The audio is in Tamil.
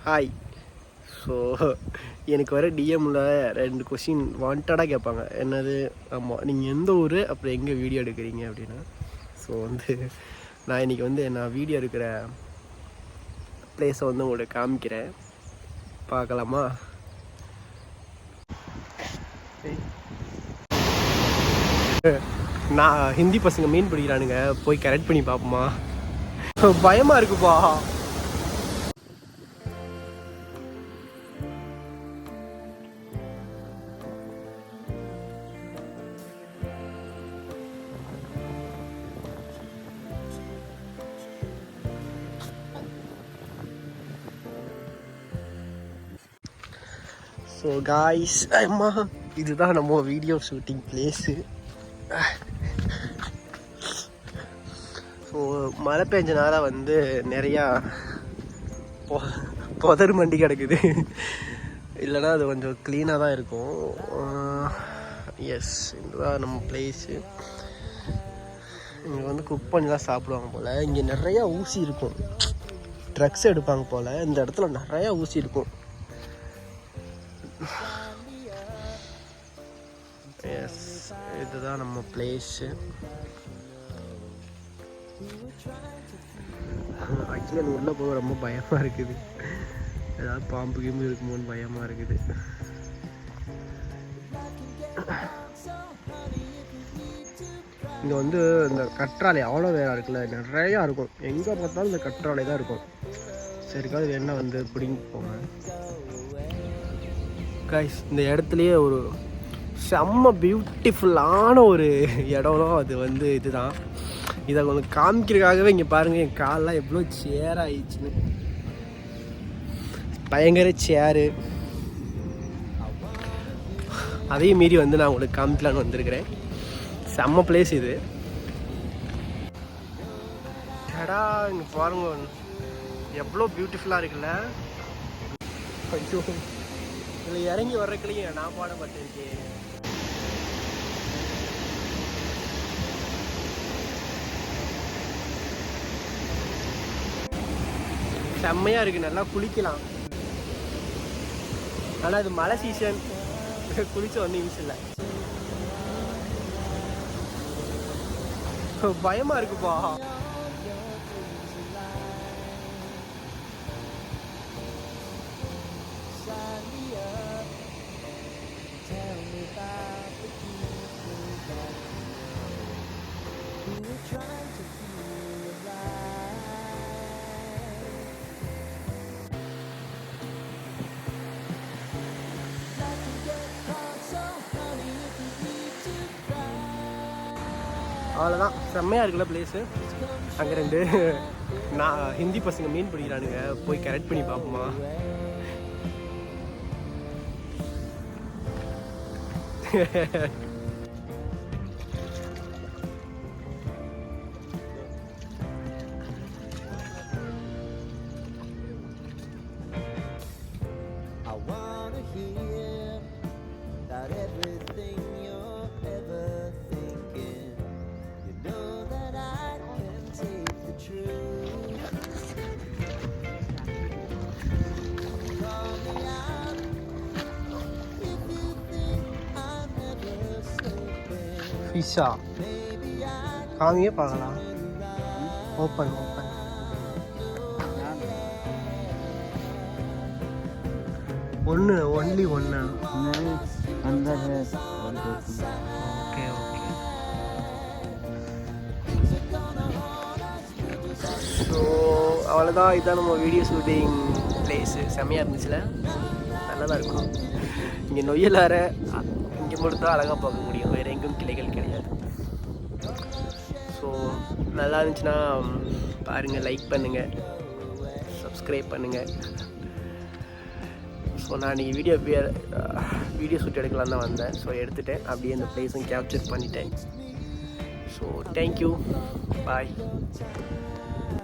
ஹாய். ஸோ எனக்கு வர டிஎம்மில் 2 கொஷின் வாண்டடாக கேட்பாங்க. என்னது, ஆமாம் நீங்கள் எந்த ஊர், அப்புறம் எங்கே வீடியோ எடுக்கிறீங்க அப்படின்னா. ஸோ நான் இன்றைக்கி நான் வீடியோ எடுக்கிற ப்ளேஸை உங்களுக்கு காமிக்கிறேன், பார்க்கலாமா? நான் ஹிந்தி பசங்க மீன் பிடிக்கிறானுங்க, போய் கரெக்ட் பண்ணி பார்ப்போமா? பயமாக இருக்குப்பா. ஸோ காய்ஸ், அம்மா இதுதான் நம்ம வீடியோ ஷூட்டிங் பிளேஸு. ஸோ மழை பெஞ்சனால நிறையா புதர் மண்டி கிடக்குது. இல்லைனா அது கொஞ்சம் க்ளீனாக தான் இருக்கும். எஸ், இதுதான் நம்ம பிளேஸு. இங்கே குக் பண்ணி தான் சாப்பிடுவாங்க போல். இங்கே நிறையா ஊசி இருக்கும், ட்ரக்ஸ் எடுப்பாங்க போல். இந்த இடத்துல நிறையா ஊசி இருக்கும். எஸ், இதுதான் நம்ம பிளேஸு. ஆக்சுவலி அது உள்ளே போக ரொம்ப பயமாக இருக்குது. ஏதாவது பாம்பு கிம்பு இருக்குமோன்னு பயமாக இருக்குது. இங்கே இந்த கற்றாழை அவ்வளோ வேற இருக்குல்ல, நிறையா இருக்கும். எங்கே பார்த்தாலும் இந்த கற்றாழை தான் இருக்கும். சரிக்காது வேணா பிடிங்கி போங்க கைஸ். இந்த இடத்துலையே ஒரு செம்ம பியூட்டிஃபுல்லான ஒரு இடம்லாம் அது இதுதான். இதை கொஞ்சம் காமிக்கிறதுக்காகவே இங்கே பாருங்கள், என் காலெலாம் எவ்வளோ சேர் ஆயிடுச்சுன்னு. பயங்கர சேரு. அதையும் மீறி நான் உங்களுக்கு காமிக்கலான்னு வந்திருக்கிறேன். செம்ம பிளேஸ் இது. கடா இங்கே பாருங்க, எவ்வளோ பியூட்டிஃபுல்லாக இருக்குல்ல. ஐயோ, இதில் இறங்கி வர்றதுக்குள்ளேயும் நான் பாடப்பட்டிருக்கேன். செம்மையாக இருக்குது, நல்லா குளிக்கலாம். ஆனால் இது மழை சீசன், குளிச்ச யூஸ் இல்லை. பயமாக இருக்குப்பா. அவ்வளோதான், செம்மையாக இருக்குல்ல பிளேஸு. அங்கே 2 ஹிந்தி பசங்க மீன் பிடிக்கிறானுங்க, போய் கரெக்ட் பண்ணி பார்ப்போமா? ஃபிஷ்ஷா காமியே பார்க்கலாம். ஓப்பன் ஒன்லி ஒன்று. Okay okay. ஸோ அவ்வளோதான், இதுதான் நம்ம வீடியோ ஷூட்டிங் பிளேஸு. செம்மையாக இருந்துச்சுல, நல்லா தான் இருக்கும். இங்கே நொய்யலார இங்கே மட்டும் தான் அழகாக பார்க்க முடியும், வேறு எங்கும் கிளைகள் கிடையாது. ஸோ நல்லா இருந்துச்சுன்னா பாருங்கள், லைக் பண்ணுங்கள், சப்ஸ்கிரைப் பண்ணுங்கள். ஸோ நான் இன்றைக்கி வீடியோ ஷூட் எடுக்கலான்னு தான் வந்தேன். ஸோ எடுத்துகிட்டேன், அப்படியே இந்த பிளேஸும் கேப்சர் பண்ணிட்டேன். ஸோ தேங்க்யூ, பாய்.